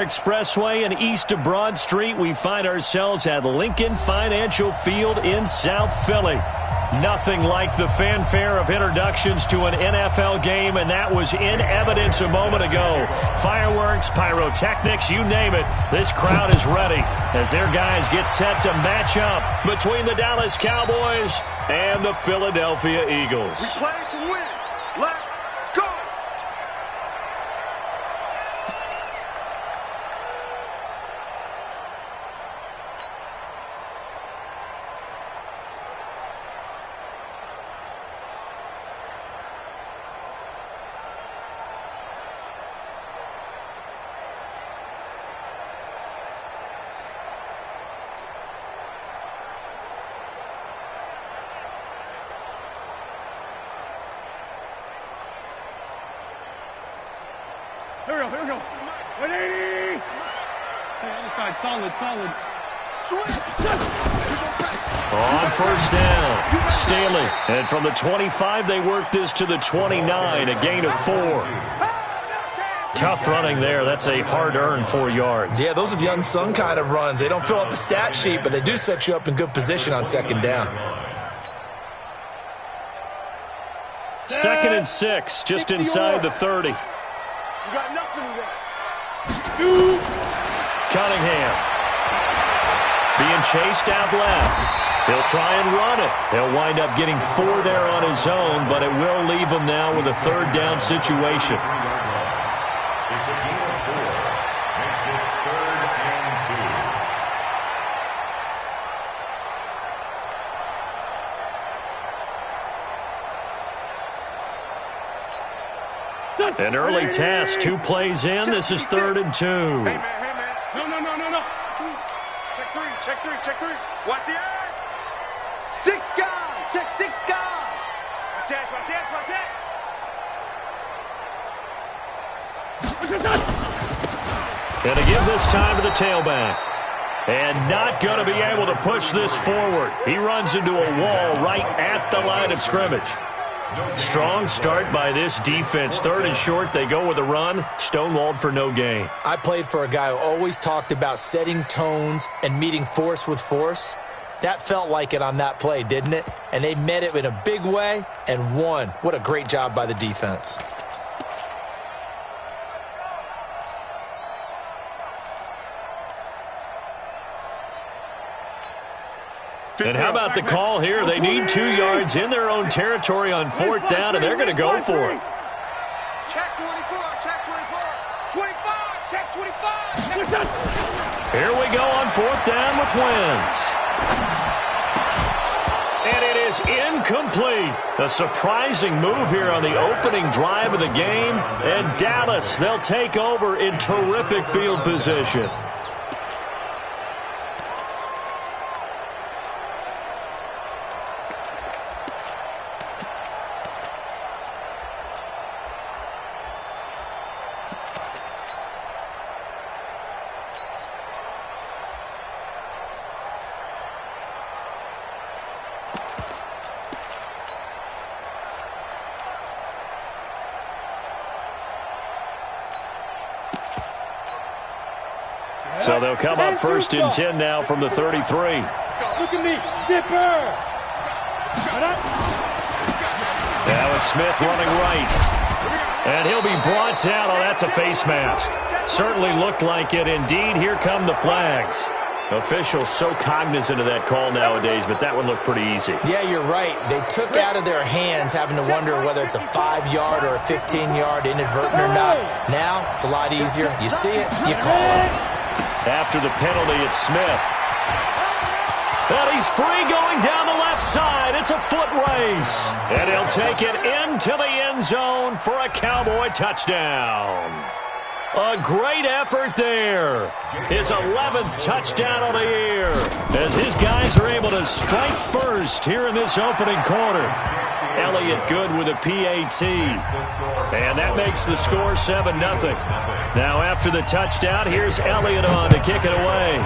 Expressway and east of Broad Street, we find ourselves at Lincoln Financial Field in South Philly. Nothing like the fanfare of introductions to an NFL game, and that was in evidence a moment ago. Fireworks, pyrotechnics, you name it. This crowd is ready as their guys get set to match up between the Dallas Cowboys and the Philadelphia Eagles. We play to win. Let's go! Here we go. 180. Hey, other side, solid. On first down, Staley. And from the 25, they work this to the 29, a gain of 4. Tough running there. That's a hard-earned 4 yards. Yeah, those are the unsung kind of runs. They don't fill up the stat sheet, but they do set you up in good position on second down. 2nd and 6, just inside the 30. You got nothing left. Cunningham being chased out left. He'll try and run it. He'll wind up getting 4 there on his own, but it will leave him now with a 3rd down situation. An early test, 2 plays in. This is 3rd and 2. Hey, man. No. Check three. Watch the edge. 6 guys. Check 6 guys. Watch it. And to give this time to the tailback. And not going to be able to push this forward. He runs into a wall right at the line of scrimmage. Strong start by this defense. 3rd and short, they go with a run. Stonewalled for no gain. I played for a guy who always talked about setting tones and meeting force with force. That felt like it on that play, didn't it? And they met it in a big way and won. What a great job by the defense. And how about the call here? They need 2 yards in their own territory on 4th down, and they're going to go for it. Check 24. 25. Check 25. Here we go on 4th down with Wentz. And it is incomplete. A surprising move here on the opening drive of the game. And Dallas, they'll take over in terrific field position. So they'll come up 1st and 10 now from the 33. Look at me. Zipper. Now it's Smith running right. And he'll be brought down. Oh, that's a face mask. Certainly looked like it. Indeed, here come the flags. Officials so cognizant of that call nowadays, but that one looked pretty easy. Yeah, you're right. They took out of their hands having to wonder whether it's a 5-yard or a 15-yard inadvertent or not. Now, it's a lot easier. You see it, you call it. After the penalty, it's Smith. And he's free going down the left side. It's a foot race. And he'll take it into the end zone for a Cowboy touchdown. A great effort there. His 11th touchdown of the year. As his guys are able to strike first here in this opening quarter. Elliott good with a PAT. And that makes the score 7-0. Now after the touchdown, here's Elliott on to kick it away.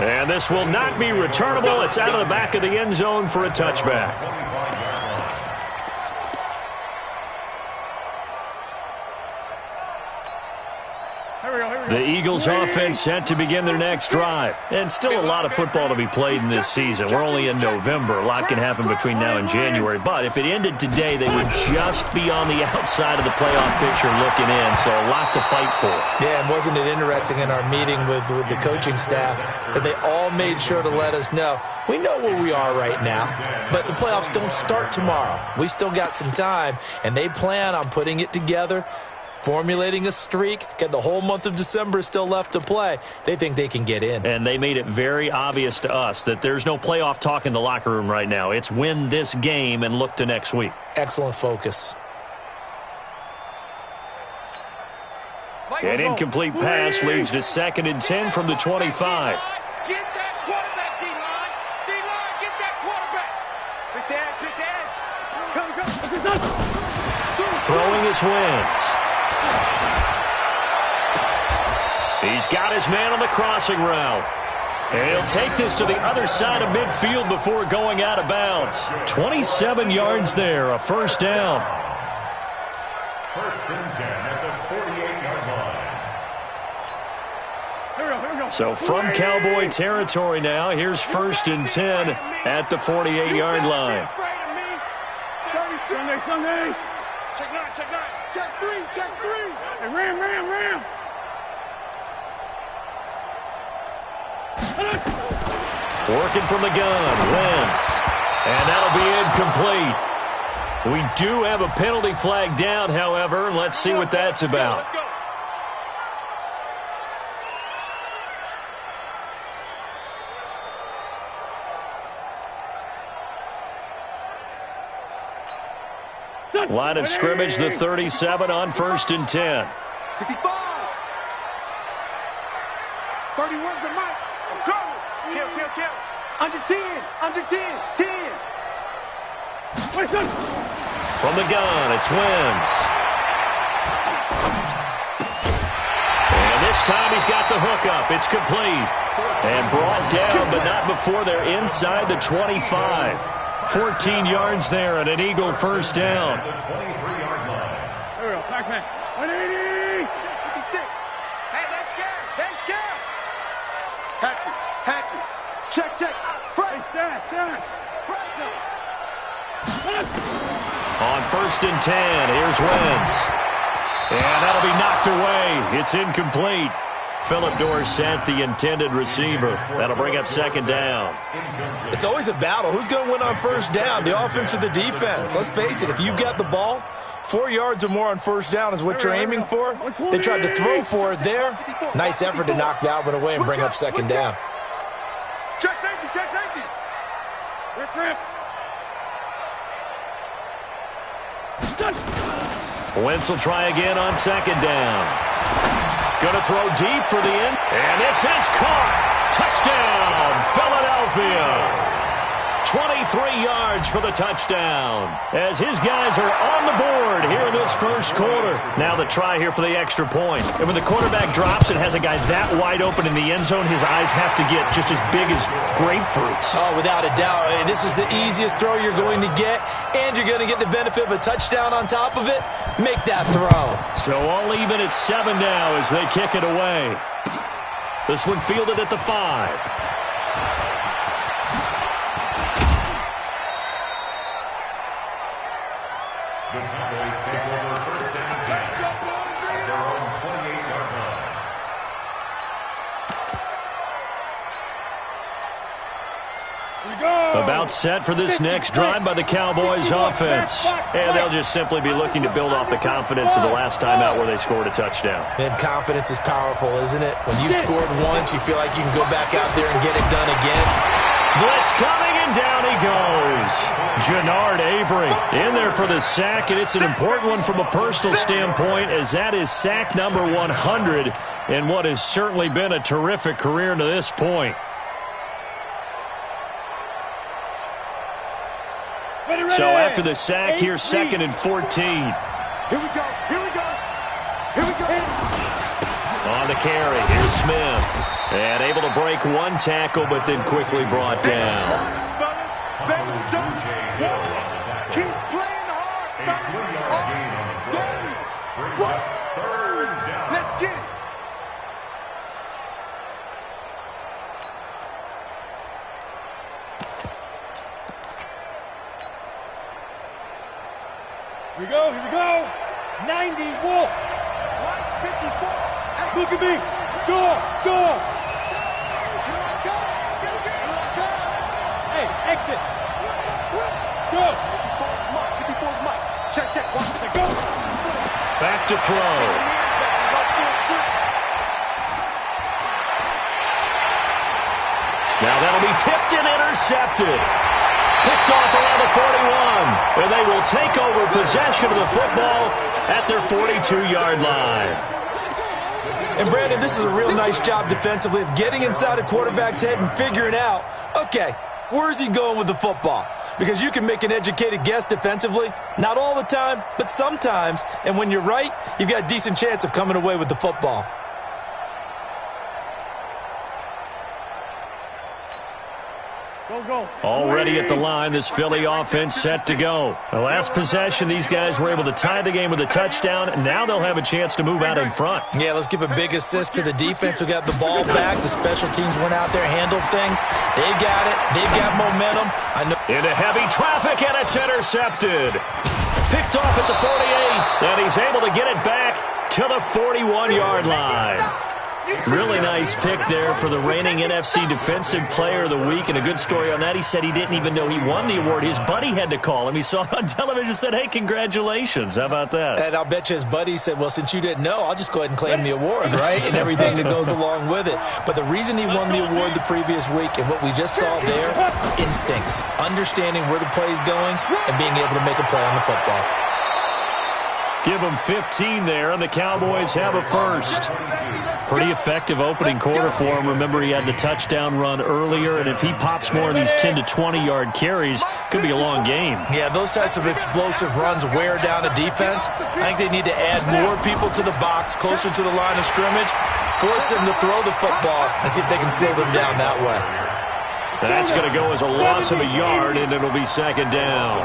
And this will not be returnable. It's out of the back of the end zone for a touchback. The Eagles offense set to begin their next drive. And still a lot of football to be played in this season. We're only in November. A lot can happen between now and January. But if it ended today, they would just be on the outside of the playoff picture looking in. So a lot to fight for. Yeah, and wasn't it interesting in our meeting with the coaching staff that they all made sure to let us know, we know where we are right now, but the playoffs don't start tomorrow. We still got some time, and they plan on putting it together, formulating a streak, get the whole month of December still left to play. They think they can get in. And they made it very obvious to us that there's no playoff talk in the locker room right now. It's win this game and look to next week. Excellent focus. An incomplete pass leads to 2nd and 10 from the 25. Get that quarterback, D-line. D-line, get that quarterback. Pick the edge, Come. Throwing his Wentz. He's got his man on the crossing route. And he'll take this to the other side of midfield before going out of bounds. 27 yards there, a first down. 1st and 10 at the 48-yard line. So from Cowboy territory now, here's 1st and 10 at the 48-yard line. Sunday. Check 9, check 9. Check 3, check 3. Hey, Ram. Working from the gun, Wentz. And that'll be incomplete. We do have a penalty flag down, however. Let's see what that's about. Let's go. Line of scrimmage, the 37 on 1st and 10. 65. 31's the mic. I'm coming. Kill. Under 10. 10. From the gun, it's Wentz. And this time he's got the hook up. It's complete. And brought down, but not before they're inside the 25. 14 yards there and an Eagle first down. There we go. Back. 180. 56. Hey, let's go. Hatchet. Check. Frank. Hey, stand. On 1st and 10, here's Wentz. And that'll be knocked away. It's incomplete. Phillip Dorsett, the intended receiver. That'll bring up 2nd down. It's always a battle. Who's going to win on 1st down, the offense or the defense? Let's face it, if you've got the ball, 4 yards or more on 1st down is what you're aiming for. They tried to throw for it there. Nice effort to knock that one away and bring up 2nd down. Check safety. Rip. Wentz will try again on 2nd down. Going to throw deep for the end. And this is caught. Touchdown, Philadelphia. 23 yards for the touchdown as his guys are on the board here in this first quarter. Now the try here for the extra point. And when the quarterback drops and has a guy that wide open in the end zone, his eyes have to get just as big as grapefruits. Oh, without a doubt. And this is the easiest throw you're going to get, and you're going to get the benefit of a touchdown on top of it. Make that throw. So all even at 7 now as they kick it away. This one fielded at the 5. The Cowboys take over 1st and 10 at their own 28-yard line. About set for this next drive by the Cowboys offense. And they'll just simply be looking to build off the confidence of the last time out where they scored a touchdown. And confidence is powerful, isn't it? When you scored once, you feel like you can go back out there and get it done again. Blitz coming, and down he goes. Jannard Avery in there for the sack, and it's an important one from a personal standpoint, as that is sack number 100 in what has certainly been a terrific career to this point. So after the sack, here's 2nd and 14. Here we go. On the carry, here's Smith. And able to break one tackle, but then quickly brought down. Keep playing hard, A 3-yard gain on the play. Brings up 3rd down. Let's get it. go, here we go. 90, Wolf. 54. Look at me. Score, score. Hey, exit. Go. 54 Mike. Check. Watch it. Go. Back to throw. Now that'll be tipped and intercepted. Picked off around the 41. And they will take over possession of the football at their 42-yard line. And Brandon, this is a real nice job defensively of getting inside a quarterback's head and figuring out, okay, where's he going with the football? Because you can make an educated guess defensively, not all the time, but sometimes. And when you're right, you've got a decent chance of coming away with the football. Go. Already at the line, this Philly offense set to go. The last possession, these guys were able to tie the game with a touchdown. Now they'll have a chance to move out in front. Yeah, let's give a big assist to the defense who got the ball back. The special teams went out there, handled things. They got it. They've got momentum. Into heavy traffic, and it's intercepted. Picked off at the 48, and he's able to get it back to the 41-yard line. Really nice pick there for the reigning NFC Defensive Player of the Week. And a good story on that, he said he didn't even know he won the award. His buddy had to call him. He saw it on television and said, hey, congratulations. How about that? And I'll bet you his buddy said, well, since you didn't know, I'll just go ahead and claim the award, right? And everything that goes along with it. But the reason he won the award the previous week and what we just saw there, instincts, understanding where the play is going and being able to make a play on the football. Give him 15 there, and the Cowboys have a first. Pretty effective opening quarter for him. Remember, he had the touchdown run earlier, and if he pops more of these 10 to 20-yard carries, could be a long game. Yeah, those types of explosive runs wear down a defense. I think they need to add more people to the box, closer to the line of scrimmage, force them to throw the football, and see if they can slow them down that way. That's going to go as a loss of a yard, and it'll be second down.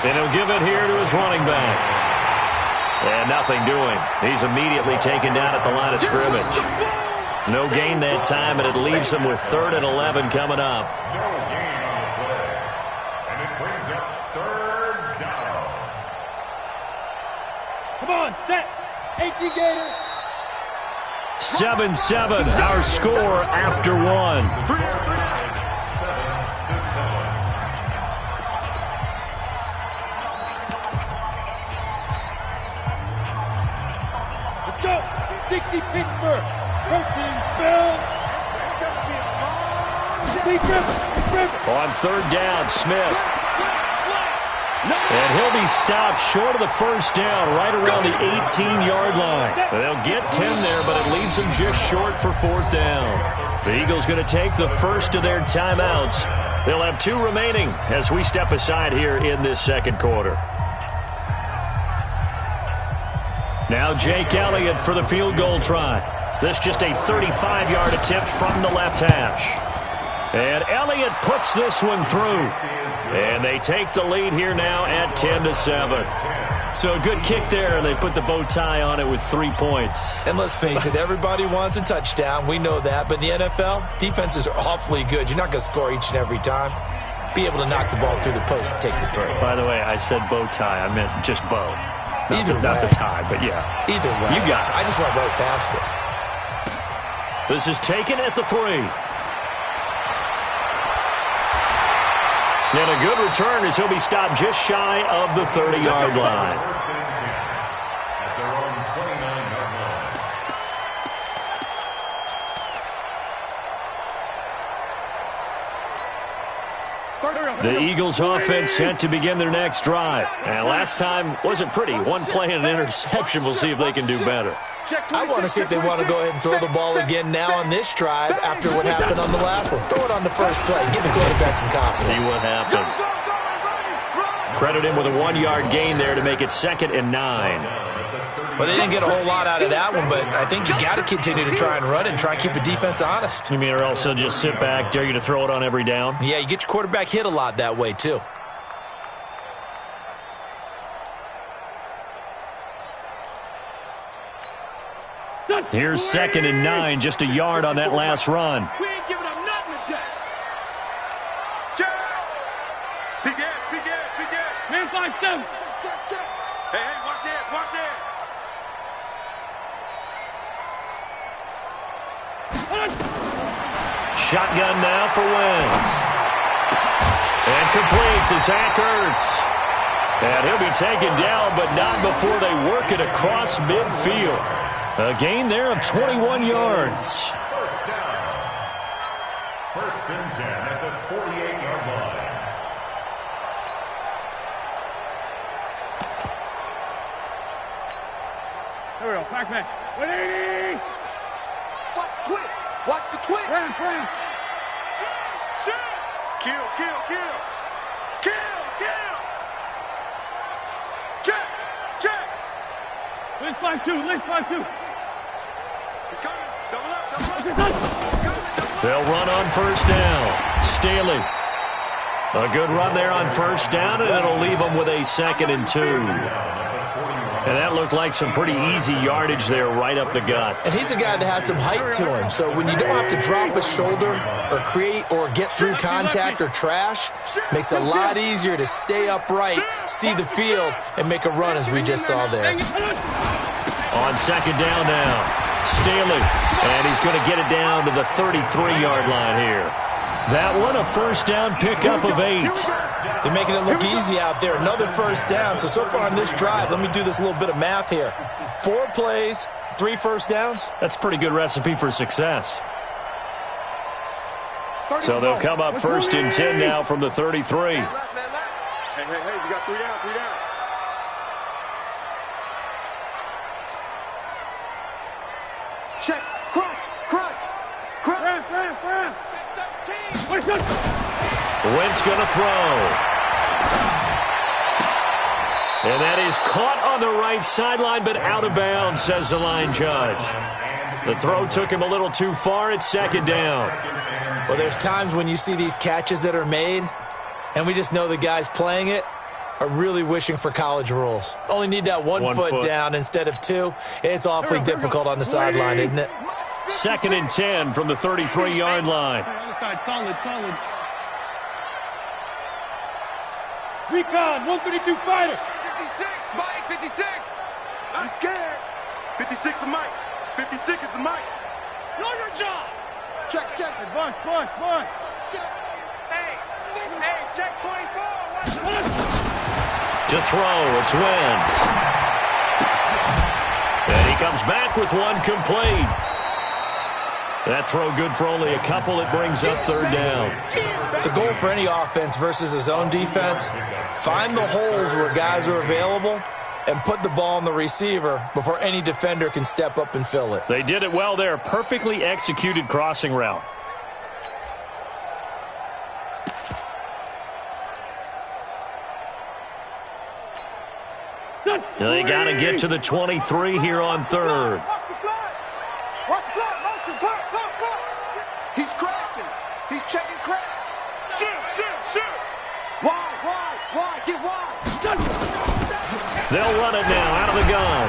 And he'll give it here to his running back. And nothing doing. He's immediately taken down at the line of scrimmage. No gain that time, and it leaves him with 3rd and 11 coming up. No gain on the play. And it brings up 3rd down. Come on, set. AT Gator. 7-7, our score after one. Let's go. 60 Pittsburgh. Coaching spell. On 3rd down, Smith. And he'll be stopped short of the first down, right around the 18-yard line. They'll get 10 there, but it leaves them just short for 4th down. The Eagles going to take the first of their timeouts. They'll have 2 remaining as we step aside here in this second quarter. Now Jake Elliott for the field goal try. This just a 35-yard attempt from the left hash. And Elliott puts this one through. And they take the lead here now at 10-7. So a good kick there, and they put the bow tie on it with 3 points. And let's face it, everybody wants a touchdown. We know that. But in the NFL, defenses are awfully good. You're not going to score each and every time. Be able to knock the ball through the post and take the throw. By the way, I said bow tie. I meant just bow. Not the tie, but yeah. Either way. You got it. I just went right past it. This is taken at the 3. And a good return as he'll be stopped just shy of the 30-yard line. At their own 29-yard line. The Eagles offense set to begin their next drive. And last time wasn't pretty. One play and an interception. We'll see if they can do better. I want to see if they want to go ahead and throw the ball again now on this drive after what happened on the last one. Throw it on the first play. Give the quarterback some confidence. See what happens. Credit him with a 1-yard gain there to make it 2nd and 9. Well, they didn't get a whole lot out of that one, but I think you got to continue to try and run and try and keep the defense honest. You mean or else they'll just sit back, dare you to throw it on every down? Yeah, you get your quarterback hit a lot that way, too. Here's 2nd and 9, just a yard on that last run. We ain't giving up nothing today. 7. Check. Hey, watch it, watch it. Shotgun now for Wentz. And complete to Zach Ertz. And he'll be taken down, but not before they work it across midfield. A gain there of 21 yards. First down. First and 10 at the 48-yard line. Here we go. Back. 180. Watch the twist. Watch the twist. Friend. Shoot. Kill. Check. Let's 5-2. He's coming. Double up. They'll run on first down. Staley. A good run there on first down, and it'll leave them with a 2nd and 2. And that looked like some pretty easy yardage there right up the gut. And he's a guy that has some height to him, so when you don't have to drop a shoulder or create or get through contact or trash, makes it a lot easier to stay upright, see the field, and make a run as we just saw there. On second down now, Staley, and he's going to get it down to the 33-yard line here. That one, a first down pickup of 8. They're making it look easy out there. Another first down. So far on this drive, let me do this little bit of math here. 4 plays, 3 first downs. That's a pretty good recipe for success. So they'll come up first and 10 now from the 33. Hey, you got 3 down. Check. Crunch. Friend. Wentz going to throw. And that is caught on the right sideline, but out of bounds, says the line judge. The throw took him a little too far. It's second down. Well, there's times when you see these catches that are made, and we just know the guys playing it are really wishing for college rules. Only need that one foot down instead of 2. It's awfully difficult on the sideline, isn't it? 2nd and 10 from the 33-yard line. Other side, solid. Recon, 132 fighter. 56, Mike, 56. I'm scared. 56 is Mike. 56 is the Mike. Know your job. Check. Bunch. Check. Hey, check 24. To throw, it's Wentz. And he comes back with one complete. That throw good for only a couple. It brings up third down. The goal for any offense versus his own defense, find the holes where guys are available and put the ball in the receiver before any defender can step up and fill it. They did it well there. Perfectly executed crossing route. They got to get to the 23 here on third. Watch the block, motion, block. He's crashing. He's checking crash. Shoot. Wide, get wide. They'll run it now out of the gun.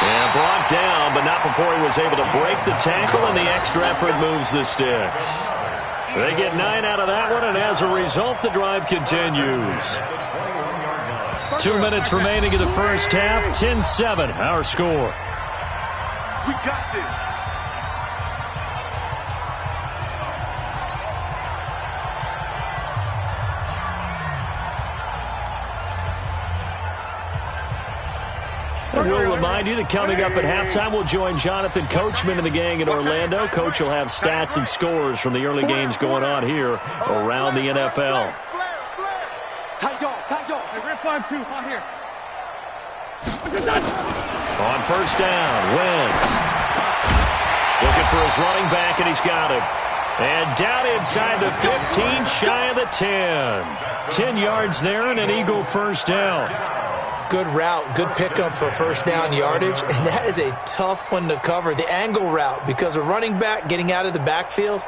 And brought down, but not before he was able to break the tackle, and the extra effort moves the sticks. They get 9 out of that one, and as a result, the drive continues. 2 minutes remaining in the first half, 10-7, our score. We got this. We'll remind you that coming up at halftime, we'll join Jonathan Coachman and the gang in Orlando. Coach will have stats and scores from the early games going on here around the NFL. Tight dog. Hey, we're 5-2, hot here. On first down, Wentz. Looking for his running back, and he's got him. And down inside the 15, shy of the 10. 10 yards there and an Eagle first down. Good route, good pickup for first down yardage, and that is a tough one to cover. The angle route, because a running back getting out of the backfield,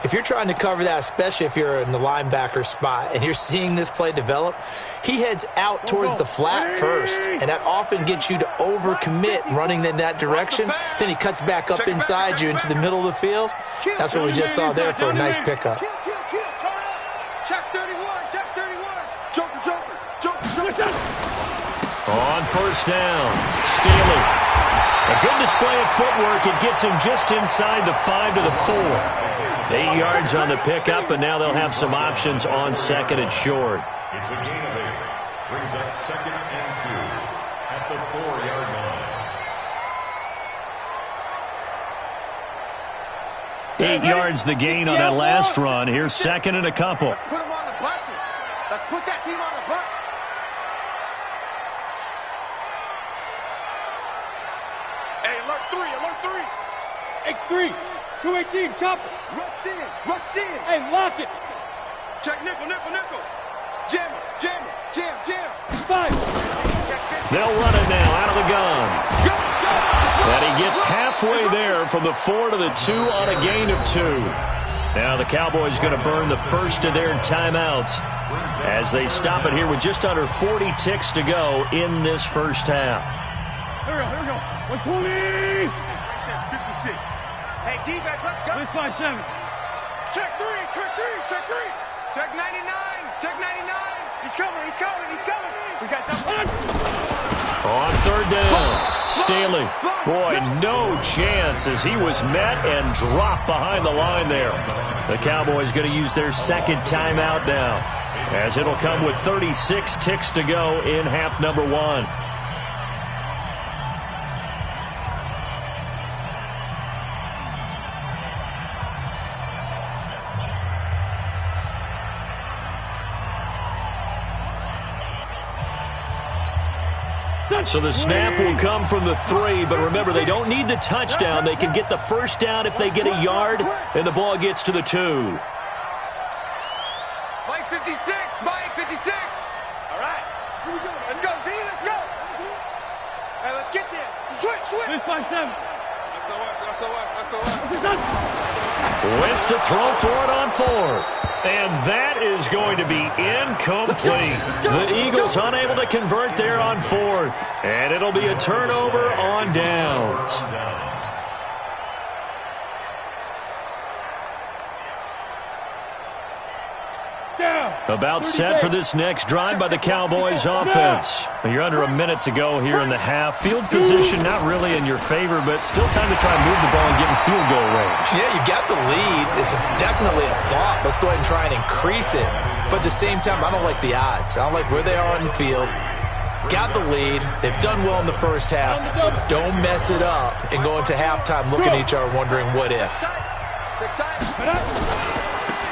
if you're trying to cover that, especially if you're in the linebacker spot and you're seeing this play develop, he heads out towards the flat first, and that often gets you to overcommit running in that direction. Then he cuts back up inside you into the middle of the field. That's what we just saw there for a nice pickup. Kill, turn up. Check 31. Joker. On first down, Staley. A good display of footwork. It gets him just inside the 5 to the 4. 8 yards on the pickup, and now they'll have some options on second and short. It's a gain of 8. Brings up second and 2 at the 4-yard line. 8 yards the gain on that last run. Here's second and a couple. Let's put them on the buses. Let's put that team on the bus. Hey, alert 3, alert 3. X3, 218, chopper. Rush in, rush in. Hey, lock it. Check nickel, nickel, nickel. Jam it, jam it, jam, jam. 5. Check 50. They'll run it now out of the gun. Go, go. And he gets halfway there from the 4 to the 2 on a gain of 2. Now the Cowboys going to burn the first of their timeouts as they stop it here with just under 40 ticks to go in this first half. Here we go. 120. 56. Hey, defense, let's go. 5-7. Check 3, check 3, check 3. Check 99, check 99. He's coming, he's coming, he's coming. We got that. On third down, Staley. Boy, no chance as he was met and dropped behind the line there. The Cowboys going to use their second timeout now, as it'll come with 36 ticks to go in half number 1. So the snap will come from the 3, but remember, they don't need the touchdown. They can get the first down if they get a yard, and the ball gets to the 2. Mike 56, Mike 56. All right, here we go. Let's go, D, let's go. Hey, let's get there. Switch, switch. 5-7. Wentz to throw for it on 4th. And that is going to be incomplete. The Eagles unable to convert there on 4th. And it'll be a turnover on downs. About set for this next drive by the Cowboys offense. You're under a minute to go here in the half. Field position not really in your favor, but still time to try and move the ball and get in field goal range. Yeah, you got the lead. It's definitely a thought. Let's go ahead and try and increase it. But at the same time, I don't like the odds. I don't like where they are on the field. Got the lead. They've done well in the first half. Don't mess it up and go into halftime looking at each other wondering what if.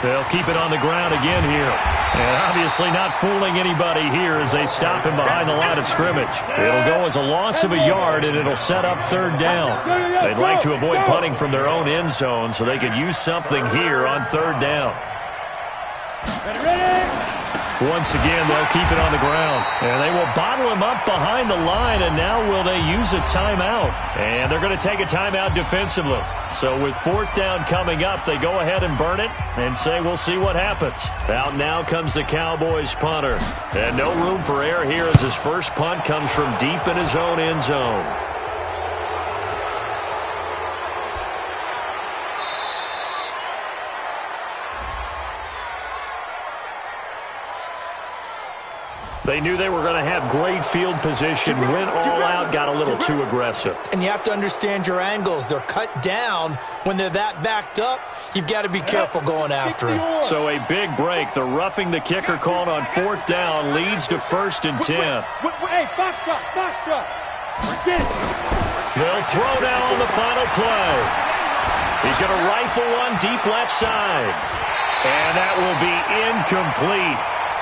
They'll keep it on the ground again here. And obviously not fooling anybody here as they stop him behind the line of scrimmage. It'll go as a loss of a yard, and it'll set up third down. They'd like to avoid punting from their own end zone so they could use something here on third down. Once again, they'll keep it on the ground. And they will bottle him up behind the line, and now will they use a timeout? And they're going to take a timeout defensively. So with fourth down coming up, they go ahead and burn it and say we'll see what happens. Out now comes the Cowboys punter. And no room for error here as his first punt comes from deep in his own end zone. They knew they were going to have great field position, went all out, got a little too aggressive. And you have to understand your angles. They're cut down. When they're that backed up, you've got to be careful going after him. So a big break. The roughing the kicker called on fourth down leads to 1st and 10. Hey, box drop. They'll throw down on the final play. He's going to rifle one deep left side. And that will be incomplete.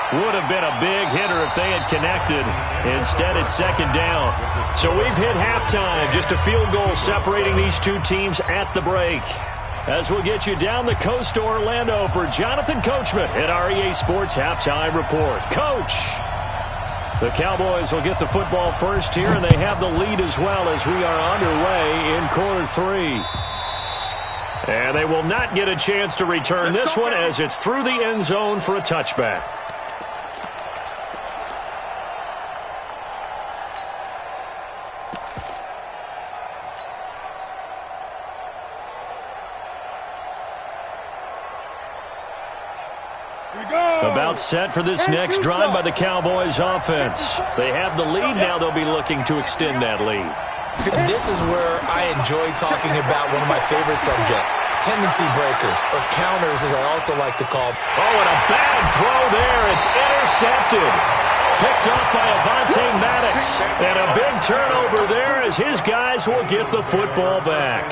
Would have been a big hitter if they had connected. Instead, it's second down. So we've hit halftime. Just a field goal separating these two teams at the break. As we'll get you down the coast to Orlando for Jonathan Coachman at our EA Sports Halftime Report. Coach! The Cowboys will get the football first here, and they have the lead as well as we are underway in quarter 3. And they will not get a chance to return this one as it's through the end zone for a touchback. About set for this next drive by the Cowboys offense. They have the lead. Now they'll be looking to extend that lead. And this is where I enjoy talking about one of my favorite subjects, tendency breakers, or counters as I also like to call them. Oh, and a bad throw there. It's intercepted. Picked up by Avonte Maddox. And a big turnover there as his guys will get the football back.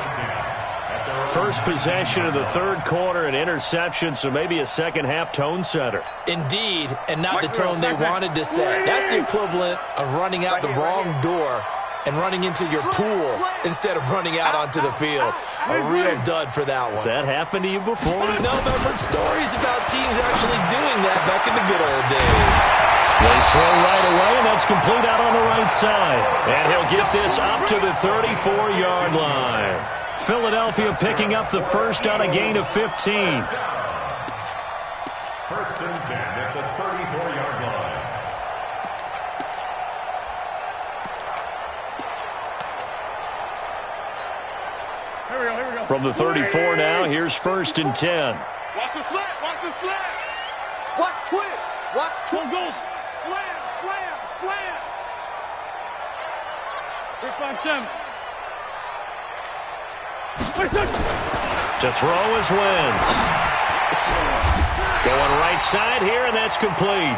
First possession of the third quarter, an interception, so maybe a second-half tone setter. Indeed, and not the tone they wanted to set. That's the equivalent of running out the wrong door and running into your pool instead of running out onto the field. A real dud for that one. Has that happened to you before? No, but I've heard stories about teams actually doing that back in the good old days. They throw right away, and that's complete out on the right side. And he'll get this up to the 34-yard line. Philadelphia picking up the first on a gain of 15. First and 10 at the 34-yard line. Here we go. From the 34 now, here's first and 10. Watch the slant. Watch the slant. Watch twitch. Watch twitch. Go. Slam. 3-5-7. To throw is Wentz. Going right side here, and that's complete.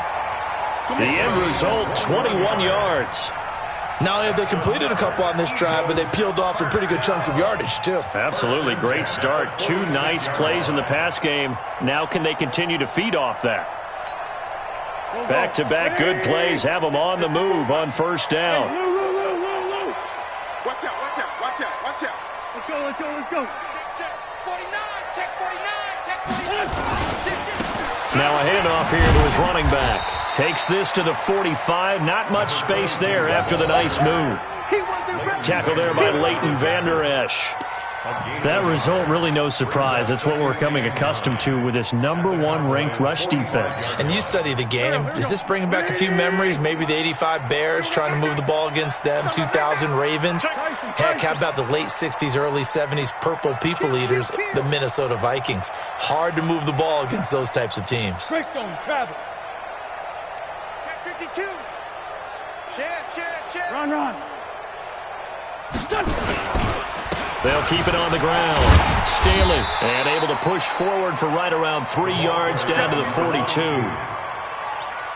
The end result, 21 yards. Not only have they completed a couple on this drive, but they peeled off some pretty good chunks of yardage, too. Absolutely great start. Two nice plays in the pass game. Now can they continue to feed off that? Back-to-back good plays have them on the move on first down. Watch out. Let's go. Check 49. Check 49. Now a handoff here to his running back. Takes this to the 45. Not much space there after the nice move. Tackle there by Leighton Vander Esch. That result, really no surprise. That's what we're becoming accustomed to with this #1 ranked rush defense. And you study the game. Does this bring back a few memories? Maybe the 85 Bears trying to move the ball against them, 2000 Ravens. Heck, how about the late 60s, early 70s Purple People Eaters, the Minnesota Vikings? Hard to move the ball against those types of teams. Greystone, travel. Check 52. Check. Run. They'll keep it on the ground. Staley, and able to push forward for right around 3 yards down to the 42.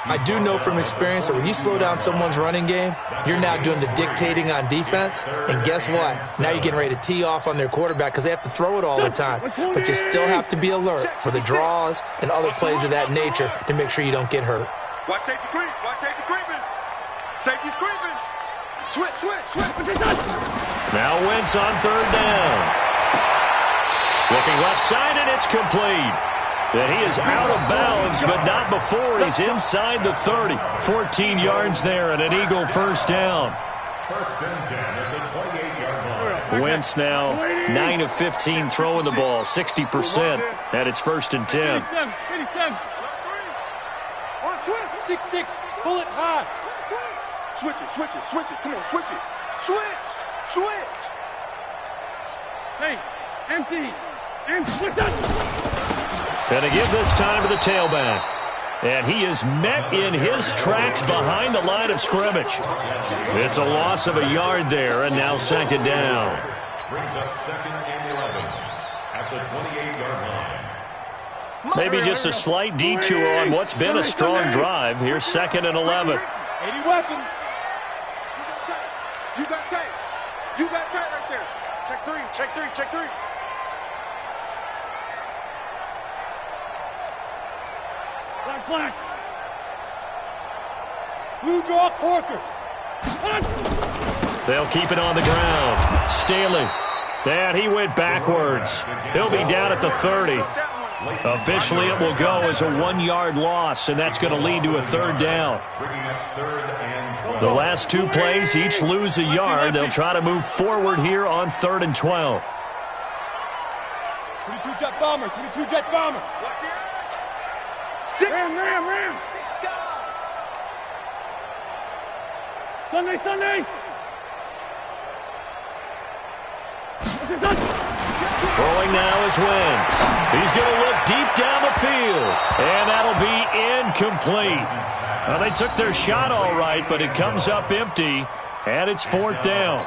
I do know from experience that when you slow down someone's running game, you're now doing the dictating on defense. And guess what? Now you're getting ready to tee off on their quarterback because they have to throw it all the time. But you still have to be alert for the draws and other plays of that nature to make sure you don't get hurt. Watch safety creeping. Safety's creeping. Switch. Now Wentz on third down. Looking left side, and it's complete. And he is out of bounds, but not before he's inside the 30. 14 yards there, and an Eagle first down. First and 10 at the 28-yard line. Wentz now 9 of 15 throwing the ball, 60%, and it's first and 10. 87. 6-6. Pull it high. Switch it. Come on, switch it. Switch. Hey, empty. And switch it. And to give this time to the tailback. And he is met in his tracks behind the line of scrimmage. It's a loss of a yard there, and now second down. Brings up second and 11 at the 28-yard line. Maybe just a slight detour on what's been a strong drive. Here's second and 11. 80 weapons. You got tight right there. Check three. Black. Blue draw corkers. They'll keep it on the ground. Staley. And he went backwards. He'll be down at the 30. Officially, it will go as a 1-yard loss, and that's going to lead to a third down. The last two plays each lose a yard. They'll try to move forward here on 3rd and 12. 22 jet bomber. Ram. Sunday. Throwing now is Wentz. He's going to look deep down the field. And that'll be incomplete. Well, they took their shot all right, but it comes up empty, and it's 4th down.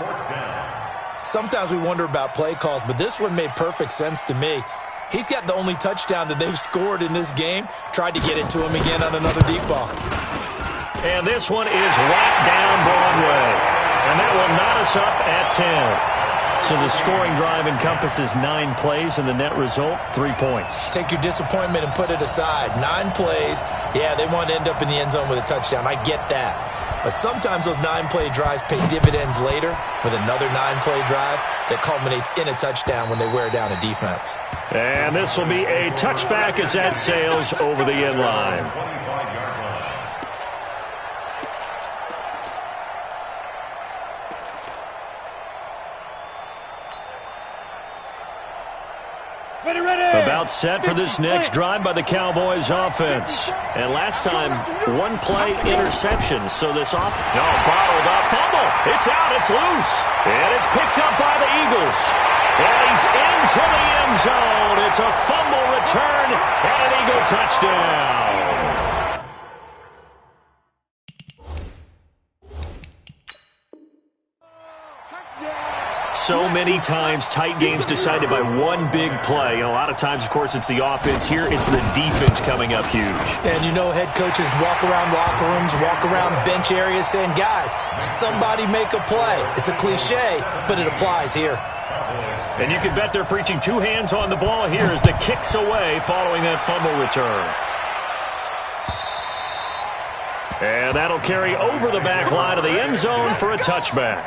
Sometimes we wonder about play calls, but this one made perfect sense to me. He's got the only touchdown that they've scored in this game. Tried to get it to him again on another deep ball. And this one is right down Broadway. And that will knot us up at 10. So the scoring drive encompasses 9 plays, and the net result, 3 points. Take your disappointment and put it aside. 9 plays. Yeah, they want to end up in the end zone with a touchdown. I get that. But sometimes those 9-play drives pay dividends later with another 9-play drive that culminates in a touchdown when they wear down a defense. And this will be a touchback as that sails over the end line. About set for this next drive by the Cowboys offense. And last time, 1-play interception. So this bottled up fumble. It's out. It's loose. And it's picked up by the Eagles. And he's into the end zone. It's a fumble return and an Eagle touchdown. So many times, tight games decided by one big play. A lot of times, of course, it's the offense. Here, it's the defense coming up huge. And you know head coaches walk around locker rooms, walk around bench areas saying, guys, somebody make a play. It's a cliche, but it applies here. And you can bet they're preaching 2 hands on the ball here as the kick's away following that fumble return. And that'll carry over the back line of the end zone for a touchback.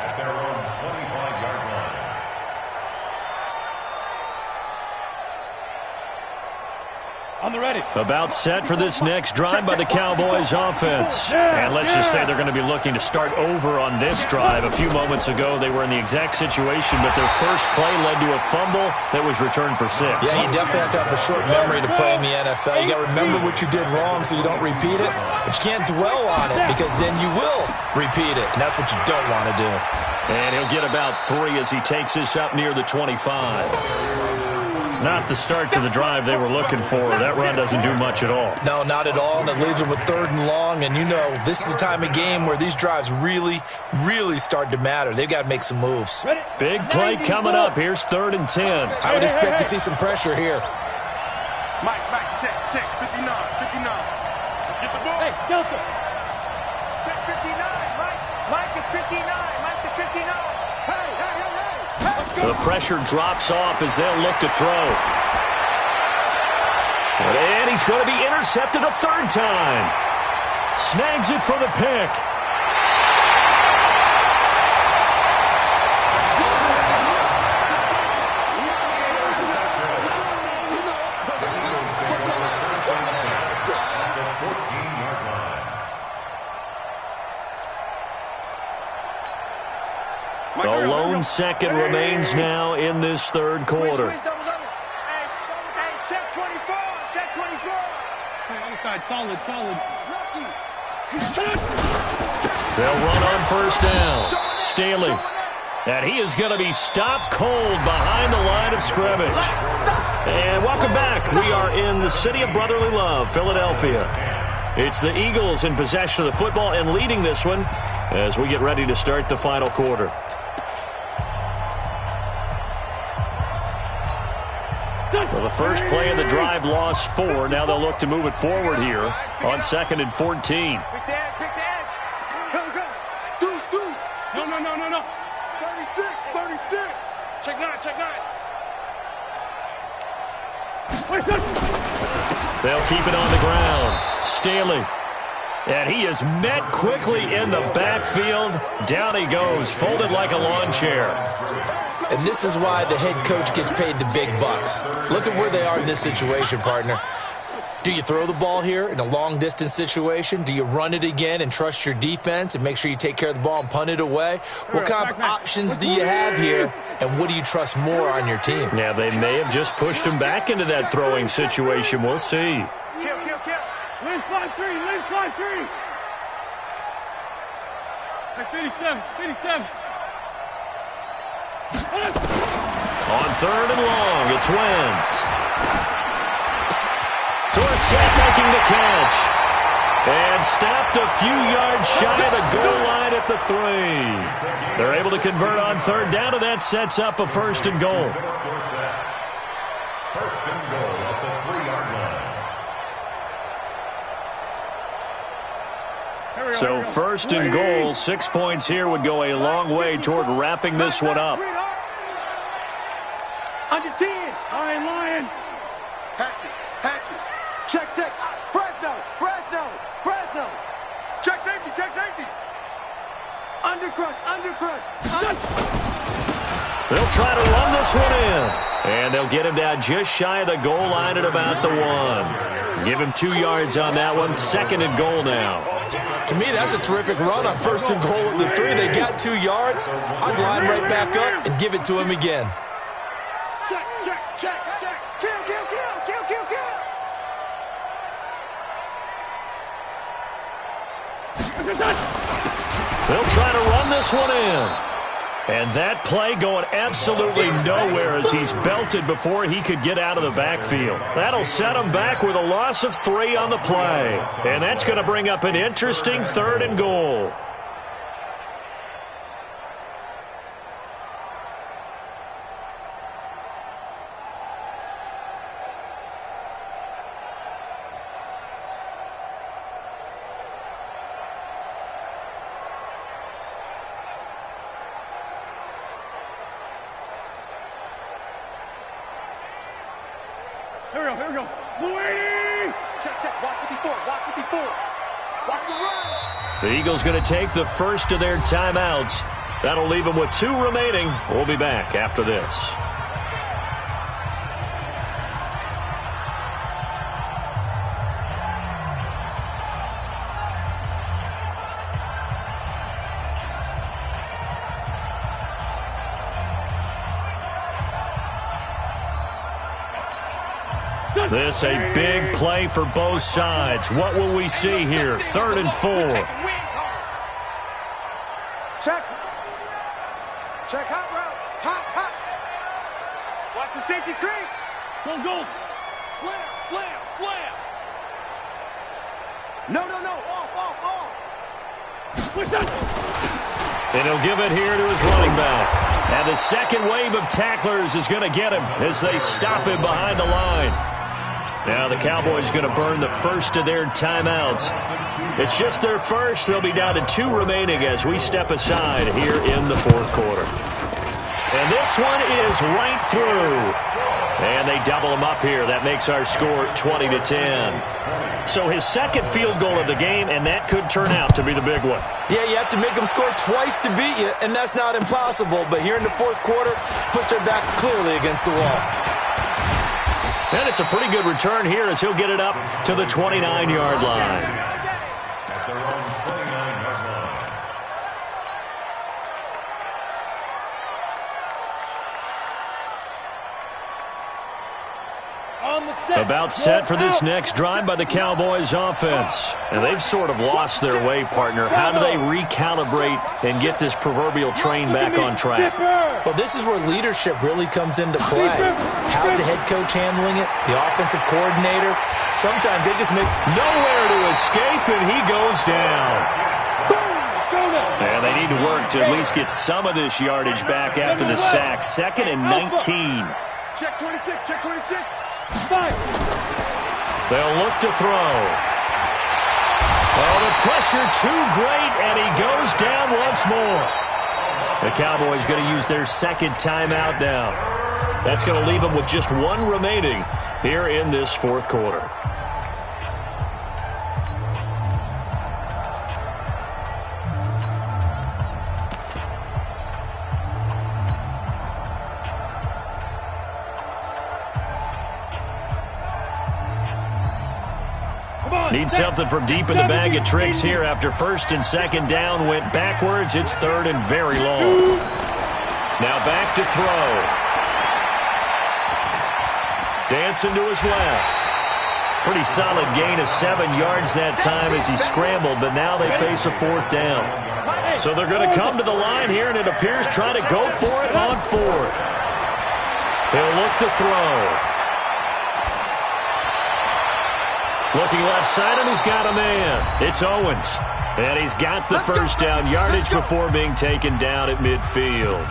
On the ready. About set for this next drive by the Cowboys offense. And let's just say they're going to be looking to start over on this drive. A few moments ago, they were in the exact situation, but their first play led to a fumble that was returned for 6. Yeah, you definitely have to have a short memory to play in the NFL. You got to remember what you did wrong so you don't repeat it, but you can't dwell on it because then you will repeat it, and that's what you don't want to do. And he'll get about 3 as he takes this up near the 25. Not the start to the drive they were looking for. That run doesn't do much at all. No, not at all, and it leaves them with 3rd and long. And you know, this is the time of game where these drives really, really start to matter. They've got to make some moves. Big play coming up. Here's 3rd and 10. I would expect to see some pressure here. Mike, check, 59. Get the ball. Hey, Delta. Check 59, Mike. Mike is 59. Mike to 59. Hey. The pressure drops off as they'll look to throw. And he's going to be intercepted a 3rd time. Snags it for the pick. A lone second remains now in this 3rd quarter. Hey, check 24. Check 24. Hey, other side, solid. They'll run on 1st down. Staley. And he is going to be stopped cold behind the line of scrimmage. And welcome back. We are in the city of brotherly love, Philadelphia. It's the Eagles in possession of the football and leading this one as we get ready to start the final quarter. Well, the first play of the drive lost 4. Now they'll look to move it forward here on 2nd and 14. Pick the edge. Go. Deuce. No. 36. Check 9. They'll keep it on the ground. Staley. And he is met quickly in the backfield. Down he goes, folded like a lawn chair. And this is why the head coach gets paid the big bucks. Look at where they are in this situation, partner. Do you throw the ball here in a long-distance situation? Do you run it again and trust your defense and make sure you take care of the ball and punt it away? What kind of options do you have here, and what do you trust more on your team? Yeah, they may have just pushed him back into that throwing situation. We'll see. Kill. Lane 5-3. Hey, 57. On 3rd and long, it's Wentz. To set making the catch. And stopped a few yards shy of the goal line at the 3. They're able to convert on third down, and that sets up a first and goal. First and goal at the 3-yard line. So first and goal, 6 points here would go a long way toward wrapping this one up. Under 10. Lion. Hatchet. Check. Fresno. Check safety. Under crush. They'll try to run this one in. And they'll get him down just shy of the goal line at about the 1. Give him 2 yards on that one. Second and goal now. To me, that's a terrific run on first and goal at the 3. They got 2 yards. I'd line right back up and give it to him again. Check. Kill. They'll try to run this one in. And that play going absolutely nowhere as he's belted before he could get out of the backfield. That'll set him back with a loss of 3 on the play. And that's going to bring up an interesting third and goal. Here we go. Louis! Check. Walk 54. Watch the run. The Eagles going to take the first of their timeouts. That'll leave them with 2 remaining. We'll be back after this. This a big play for both sides. What will we see here? 3rd and 4. Check. Hot route. Hot. Watch the safety creep. Go. Slam. No. Off. What's that? And he'll give it here to his running back. And the second wave of tacklers is going to get him as they stop him behind the line. Now the Cowboys going to burn the first of their timeouts. It's just their first. They'll be down to 2 remaining as we step aside here in the 4th quarter. And this one is right through. And they double him up here. That makes our score 20-10. So his second field goal of the game, and that could turn out to be the big one. Yeah, you have to make them score twice to beat you, and that's not impossible. But here in the 4th quarter, push their backs clearly against the wall. And it's a pretty good return here as he'll get it up to the 29-yard line. At their own 29-yard line. About set for this next drive by the Cowboys offense. And they've sort of lost their way, partner. How do they recalibrate and get this proverbial train back on track? Well, this is where leadership really comes into play. How's the head coach handling it? The offensive coordinator? Sometimes they just make nowhere to escape, and he goes down. And they need to work to at least get some of this yardage back after the sack. 2nd and 19. Check 26. They'll look to throw. Oh, the pressure too great, and he goes down once more. The Cowboys going to use their second timeout now. That's going to leave them with just 1 remaining here in this 4th quarter. Need something from deep in the bag of tricks here after 1st and 2nd down went backwards. It's 3rd and very long. Now back to throw. Dancing to his left. Pretty solid gain of 7 yards that time as he scrambled, but now they face a 4th down. So they're going to come to the line here, and it appears trying to go for it on 4th. He'll look to throw. Looking left side, and he's got a man. It's Owens. And he's got the first down yardage before being taken down at midfield.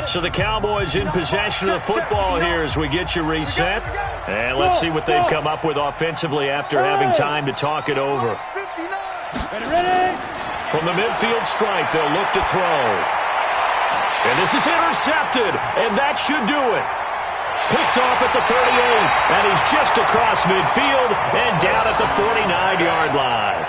So the Cowboys in possession of the football here as we get you reset. And let's see what they've come up with offensively after having time to talk it over. From the midfield strike, they'll look to throw. And this is intercepted, and that should do it. Picked off at the 38, and he's just across midfield and down at the 49-yard line.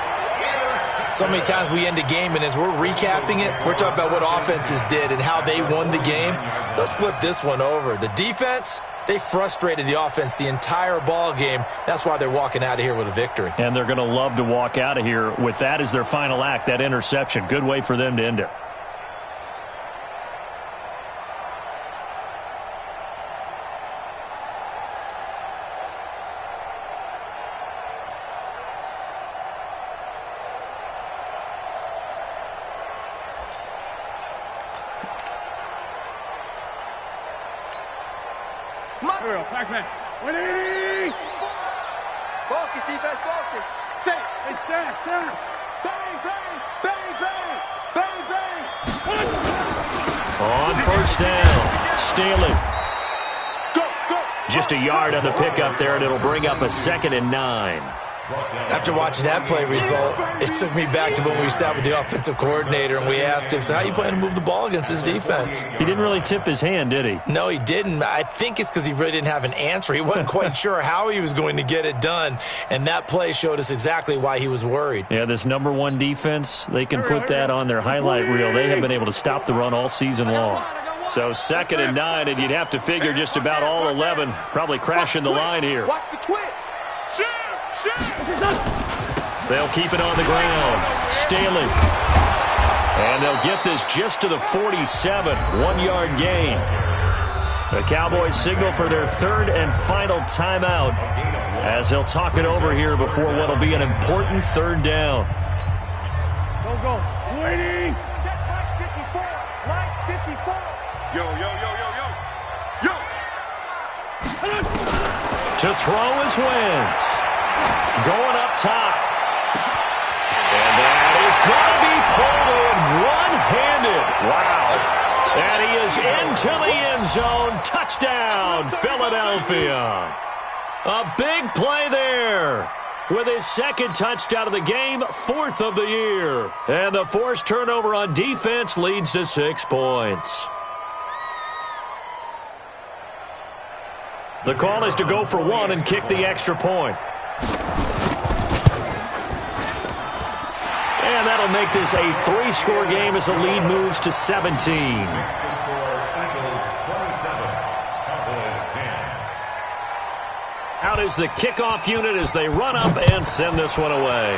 So many times we end a game, and as we're recapping it, we're talking about what offenses did and how they won the game. Let's flip this one over. The defense, they frustrated the offense the entire ball game. That's why they're walking out of here with a victory. And they're going to love to walk out of here with that as their final act, that interception. Good way for them to end it. Focus, defense, focus. Say, bang, bang, bang, bang, bang, bang. On first down, Staley. Go, go. Just a yard on the pickup there, and it'll bring up a 2nd and 9. After watching that play result, it took me back to when we sat with the offensive coordinator and we asked him, so how you plan to move the ball against this defense? He didn't really tip his hand, did he? No, he didn't. I think it's because he really didn't have an answer. He wasn't quite sure how he was going to get it done, and that play showed us exactly why he was worried. Yeah, this number 1 defense, they can put that on their highlight reel. They have been able to stop the run all season long. So 2nd and 9, and you'd have to figure just about all 11 probably crashing the line here. Watch the twist. They'll keep it on the ground. Staley. And they'll get this just to the 47. 1-yard gain. The Cowboys signal for their 3rd and final timeout as they'll talk it over here before what will be an important 3rd down. Go. Waiting. Check right 54. Yo. To throw is Wentz. Going up top. And that is going to be pulled in one-handed. Wow. And he is into the end zone. Touchdown, Philadelphia. A big play there. With his 2nd touchdown of the game, 4th of the year. And the forced turnover on defense leads to 6 points. The call is to go for 1 and kick the extra point. And that'll make this a 3-score game as the lead moves to 17. Out is the kickoff unit as they run up and send this one away.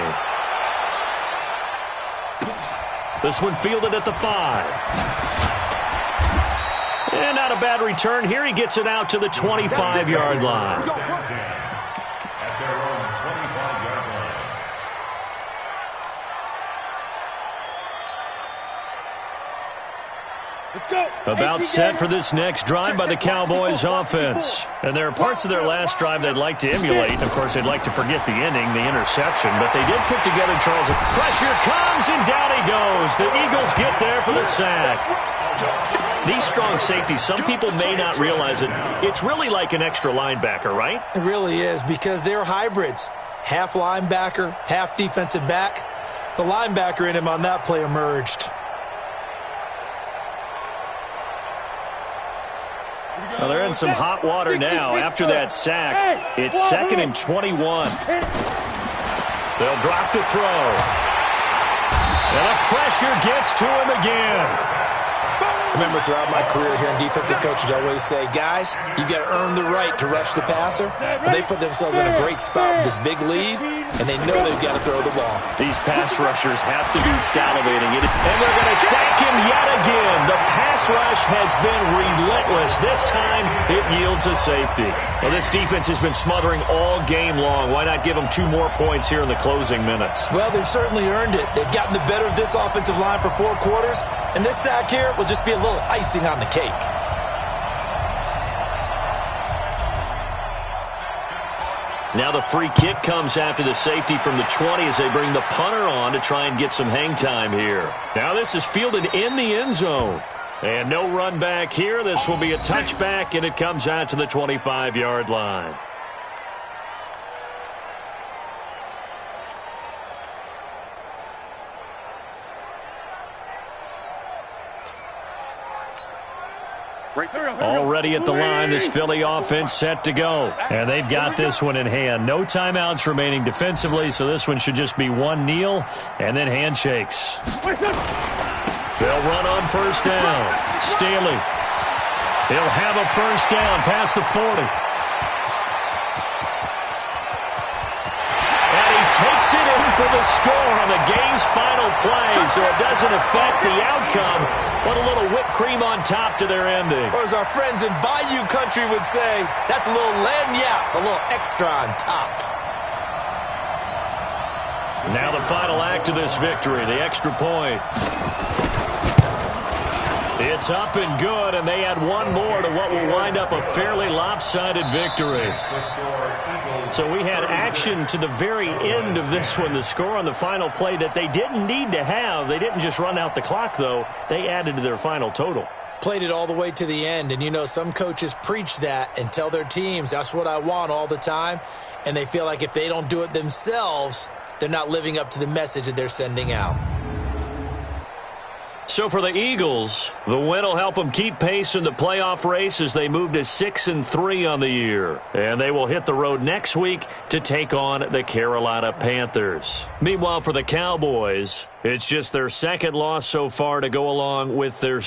This one fielded at the 5. And not a bad return here. He gets it out to the 25-yard line. About set for this next drive by the Cowboys offense. And there are parts of their last drive they'd like to emulate. Of course, they'd like to forget the ending, the interception. But they did put together, Charles. Pressure comes, and down he goes. The Eagles get there for the sack. These strong safeties, some people may not realize it. It's really like an extra linebacker, right? It really is, because they're hybrids. Half linebacker, half defensive back. The linebacker in him on that play emerged. Well, they're in some hot water now after that sack. It's 2nd and 21. They'll drop the throw. And the pressure gets to him again. Remember, throughout my career here in defensive coaches, I always say, guys, you got to earn the right to rush the passer. But they put themselves in a great spot with this big lead, and they know they've got to throw the ball. These pass rushers have to be salivating. And they're going to sack him yet again. The pass rush has been relentless. This time, it yields a safety. Well, this defense has been smothering all game long. Why not give them 2 more points here in the closing minutes? Well, they've certainly earned it. They've gotten the better of this offensive line for 4 quarters, and this sack here will just be a little icing on the cake. Now the free kick comes after the safety from the 20 as they bring the punter on to try and get some hang time here. Now this is fielded in the end zone. And no run back here. This will be a touchback, and it comes out to the 25-yard line. Already at the line, this Philly offense set to go. And they've got this one in hand. No timeouts remaining defensively, so this one should just be one kneel and then handshakes. They'll run on first down. Staley. He'll have a first down past the 40. Takes it in for the score on the game's final play, so it doesn't affect the outcome, but a little whipped cream on top to their ending. Or as our friends in Bayou Country would say, that's a little lagniappe, a little extra on top. Now the final act of this victory, the extra point. It's up and good, and they add one more to what will wind up a fairly lopsided victory. So we had action to the very end of this one. The score on the final play that they didn't need to have. They didn't just run out the clock, though. They added to their final total. Played it all the way to the end, and you know some coaches preach that and tell their teams, that's what I want all the time, and they feel like if they don't do it themselves, they're not living up to the message that they're sending out. So for the Eagles, the win will help them keep pace in the playoff race as they move to 6-3 on the year. And they will hit the road next week to take on the Carolina Panthers. Meanwhile, for the Cowboys, it's just their second loss so far to go along with their